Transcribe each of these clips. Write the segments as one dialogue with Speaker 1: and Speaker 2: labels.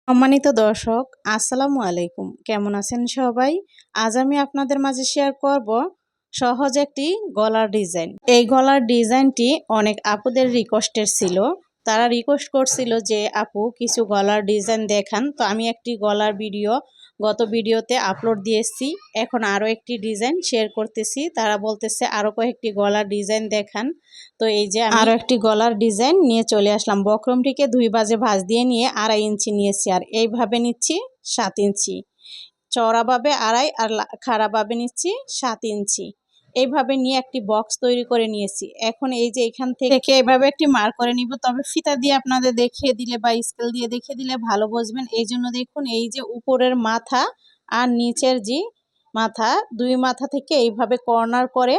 Speaker 1: সম্মানিত দর্শক, আসসালামু আলাইকুম। কেমন আছেন সবাই? আজ আমি আপনাদের মাঝে শেয়ার করব সহজ একটি গলার ডিজাইন। এই গলার ডিজাইনটি অনেক আপুদের রিকোয়েস্টের ছিল। তারা রিকোয়েস্ট করছিল যে আপু কিছু গলার ডিজাইন দেখান। তো আমি একটি গলার ভিডিও গত ভিডিওতে আপলোড দিয়েছি। এখন আরও একটি ডিজাইন শেয়ার করতেছি। তারা বলতেছে আরও কয়েকটি গলার ডিজাইন দেখান। তো এই যে আমি আরও একটি গলার ডিজাইন নিয়ে চলে আসলাম। বক্রমটিকে 2 ভাঁজে ভাঁজ দিয়ে নিয়ে 2.5 ইঞ্চি নিয়েছি, আর এইভাবে নিচ্ছি 7 ইঞ্চি। চওড়াভাবে 2.5 আর খাড়াভাবে নিচ্ছি 7 ইঞ্চি। এইভাবে নিয়ে একটি বক্স তৈরি করে নিয়েছি। এখন এই যে এখান থেকে এইভাবে একটি মার্ক করে নিব। তবে ফিতা দিয়ে আপনাদের দেখিয়ে দিলে বা স্কেল দিয়ে দেখিয়ে দিলে ভালো বুঝবেন। এই জন্য দেখুন, এই যে উপরের মাথা আর নিচের যে মাথা, 2 মাথা থেকে এইভাবে কর্নার করে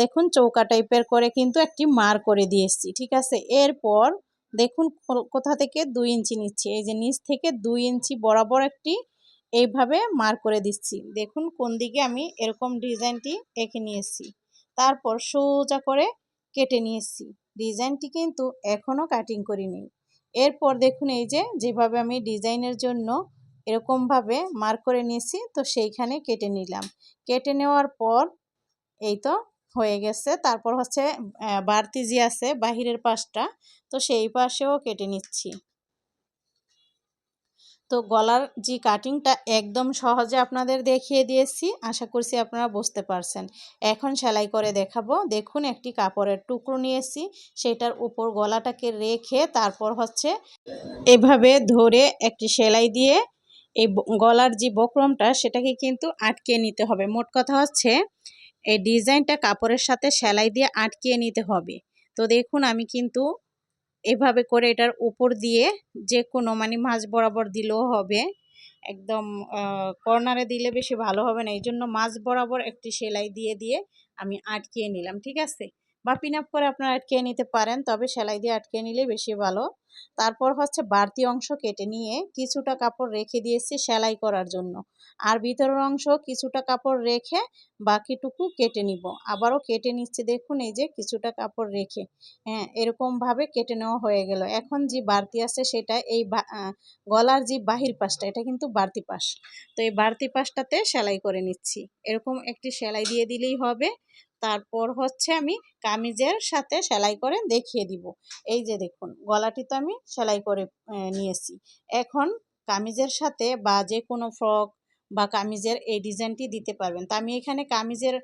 Speaker 1: দেখুন চৌকা টাইপের করে কিন্তু একটি মার্ক করে দিয়েছি। ঠিক আছে, এরপর দেখুন কোথা থেকে 2 ইঞ্চি নিচ্ছি। এই যে নিচ থেকে 2 ইঞ্চি বরাবর একটি এইভাবে মার্ক করে দিচ্ছি। দেখুন কোন দিকে আমি এরকম ডিজাইনটি এঁকে নিয়েছি। তারপর সোজা করে কেটে নিয়েছি। ডিজাইনটি কিন্তু এখনও কাটিং করিনি। এরপর দেখুন এই যে যেভাবে আমি ডিজাইনের জন্য এরকমভাবে মার্ক করে নিয়েছি, তো সেইখানে কেটে নিলাম। কেটে নেওয়ার পর এই তো হয়ে গেছে। তারপর হচ্ছে বাড়তি যে আছে বাহিরের পাশটা, তো সেই পাশেও কেটে নিচ্ছি। তো গলার যে কাটিংটা একদম সহজে আপনাদের দেখিয়ে দিয়েছি। আশা করছি আপনারা বুঝতে পারছেন। এখন সেলাই করে দেখাবো। দেখুন একটি কাপড়ের টুকরো নিয়েছি, সেটার উপর গলাটাকে রেখে তারপর হচ্ছে এভাবে ধরে একটি সেলাই দিয়ে এই গলার যে বক্রমটা সেটাকে কিন্তু আটকে নিতে হবে। মোট কথা হচ্ছে এই ডিজাইনটা কাপড়ের সাথে সেলাই দিয়ে আটকিয়ে নিতে হবে। তো দেখুন আমি কিন্তু এভাবে করে এটার উপর দিয়ে যে কোনো মাঝ বরাবর দিলেও হবে, একদম কর্নারে দিলে বেশি ভালো হবে না। এই জন্য মাঝ বরাবর একটি সেলাই দিয়ে দিয়ে আমি আটকিয়ে নিলাম। ঠিক আছে, বা পিন আপ করে আপনারা আটকিয়ে নিতে পারেন, তবে সেলাই দিয়ে আটকিয়ে নিলে বেশি ভালো। তারপর হচ্ছে বাড়তি অংশ কেটে নিয়ে কিছুটা কাপড় রেখে দিয়েছি সেলাই করার জন্য, আর ভিতরের অংশ কিছুটা কাপড় রেখে বাকিটুকু কেটে নিব। আবারও কেটে নিচ্ছি, দেখুন এই যে কিছুটা কাপড় রেখে, হ্যাঁ এরকমভাবে কেটে নেওয়া হয়ে গেল। এখন যে বাড়তি আছে সেটা এই গলার যে বাহির পাশটা, এটা কিন্তু বাড়তি পাশ, তো এই বাড়তি পাশটাতে সেলাই করে নিচ্ছি। এরকম একটি সেলাই দিয়ে দিলেই হবে। তারপর হচ্ছে আমি কামিজের সাথে সেলাই করে দেখিয়ে দিব। এই যে দেখুন গলাটি তো আমি সেলাই করে নিয়েছি। এখন কামিজের সাথে বা যে কোনো ফ্রক বা কামিজের এই ডিজাইনটি দিতে পারবেন। তো আমি এখানে কামিজের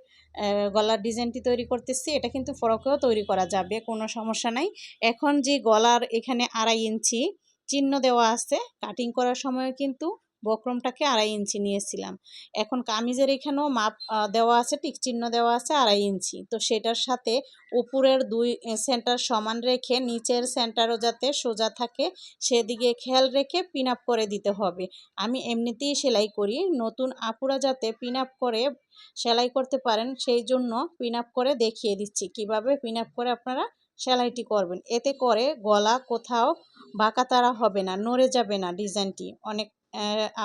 Speaker 1: গলার ডিজাইনটি তৈরি করতেছি। এটা কিন্তু ফ্রকেও তৈরি করা যাবে, কোনো সমস্যা নাই। এখন যে গলার এখানে 2.5 ইঞ্চি চিহ্ন দেওয়া আছে, কাটিং করার সময় কিন্তু বক্রমটাকে 2.5 ইঞ্চি নিয়েছিলাম। এখন কামিজের এখানেও মাপ দেওয়া আছে, টিক চিহ্ন দেওয়া আছে 2.5 ইঞ্চি। তো সেটার সাথে উপরের 2 সেন্টার সমান রেখে নিচের সেন্টারও যাতে সোজা থাকে সেদিকে খেয়াল রেখে পিন আপ করে দিতে হবে। আমি এমনিতেই সেলাই করি, নতুন আপুরা যাতে পিন আপ করে সেলাই করতে পারেন সেই জন্য পিন আপ করে দেখিয়ে দিচ্ছি কিভাবে পিন আপ করে আপনারা সেলাইটি করবেন। এতে করে গলা কোথাও বাঁকা তারা হবে না, নড়ে যাবে না ডিজাইনটি। অনেক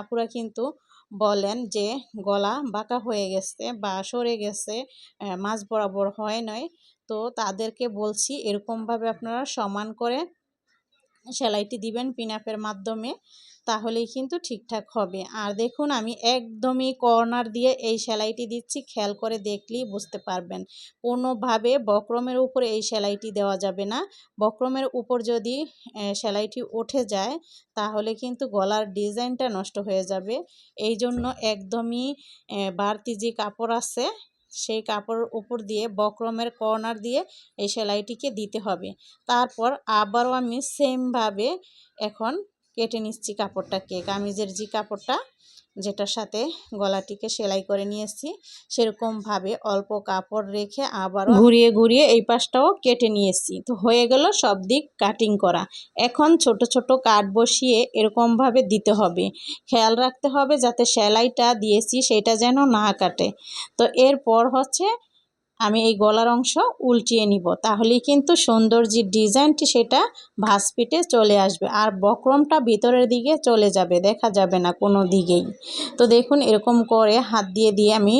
Speaker 1: আপুরা কিন্তু বলেন যে গলা বাঁকা হয়ে গেছে বা সরে গেছে, মাঝ বরাবর হয় নয়। তো তাদেরকে বলছি এরকমভাবে আপনারা সমান করে সেলাইটি দিবেন পিন আপের মাধ্যমে, তাহলেই কিন্তু ঠিকঠাক হবে। আর দেখুন আমি একদমই কর্নার দিয়ে এই সেলাইটি দিচ্ছি, খেয়াল করে দেখলেই বুঝতে পারবেন। কোনোভাবে বক্রমের উপরে এই সেলাইটি দেওয়া যাবে না। বক্রমের উপর যদি সেলাইটি উঠে যায় তাহলে কিন্তু গলার ডিজাইনটা নষ্ট হয়ে যাবে। এই জন্য একদমই বাড়তি যে কাপড় আছে সেই কাপড়ের উপর দিয়ে বক্রমের কর্নার দিয়ে এই সেলাইটিকে দিতে হবে। তারপর আবারও আমি সেমভাবে এখন কেটে নিচ্ছি কাপড়টাকে। কামিজের যে কাপড়টা যেটার সাথে গলাটিকে সেলাই করে নিয়েছি সেরকমভাবে অল্প কাপড় রেখে আবারও ঘুরিয়ে ঘুরিয়ে এই পাশটাও কেটে নিয়েছি। তো হয়ে গেল সব দিক কাটিং করা। এখন ছোট ছোট কাট বসিয়ে এরকমভাবে দিতে হবে। খেয়াল রাখতে হবে যাতে সেলাইটা দিয়েছি সেটা যেন না কাটে। তো এরপর হচ্ছে আমি এই গলার অংশ উল্টিয়ে নিব, তাহলেই কিন্তু সুন্দর যে ডিজাইনটি সেটা ভাঁজ পিটে চলে আসবে, আর বক্রমটা ভিতরের দিকে চলে যাবে, দেখা যাবে না কোনো দিকেই। তো দেখুন এরকম করে হাত দিয়ে দিয়ে আমি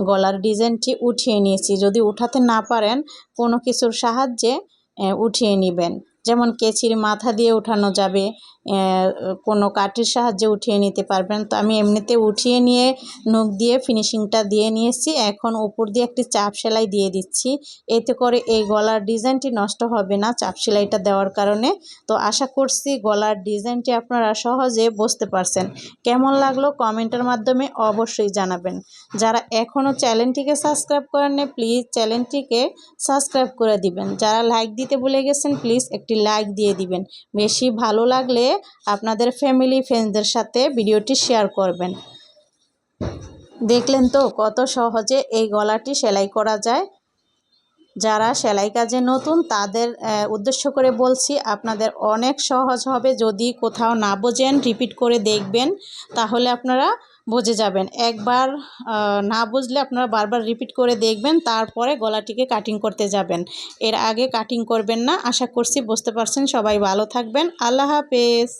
Speaker 1: গলার ডিজাইনটি উঠিয়ে নিয়েছি। যদি উঠাতে না পারেন কোনো কিছুর সাহায্যে উঠিয়ে নেবেন, যেমন কেচির মাথা দিয়ে উঠানো যাবে, কোনো কাঠির সাহায্যে উঠিয়ে নিতে পারবেন। তো আমি এমনিতে উঠিয়ে নিয়ে নখ দিয়ে ফিনিশিংটা দিয়ে নিয়েছি। এখন উপর দিয়ে একটি চাপ সেলাই দিয়ে দিচ্ছি, এতে করে এই গলার ডিজাইনটি নষ্ট হবে না চাপ সেলাইটা দেওয়ার কারণে। তো আশা করছি গলার ডিজাইনটি আপনারা সহজে বুঝতে পারছেন। কেমন লাগলো কমেন্টের মাধ্যমে অবশ্যই জানাবেন। যারা এখনও চ্যানেলটিকে সাবস্ক্রাইব করেননি প্লিজ চ্যানেলটিকে সাবস্ক্রাইব করে দিবেন। যারা লাইক দিতে ভুলে গেছেন প্লিজ একটি লাইক দিয়ে দিবেন। বেশি ভালো লাগলে আপনাদের ফ্যামিলি ফ্রেন্ডসদের সাথে ভিডিওটি শেয়ার করবেন। দেখলেন তো কত সহজে এই গলাটি সেলাই করা যায়। যারা সেলাই কাজে নতুন তাদের উদ্দেশ্য করে বলছি, আপনাদের অনেক সহজ হবে। যদি কোথাও না বোঝেন রিপিট করে দেখবেন, তাহলে আপনারা বুঝে যাবেন। একবার না বুঝলে আপনারা বারবার রিপিট করে দেখবেন, তারপরে গলাটিকে কাটিং করতে যাবেন। এর আগে কাটিং করবেন না। আশা করছি বুঝতে পারছেন। সবাই ভালো থাকবেন। আল্লাহ হাফেজ।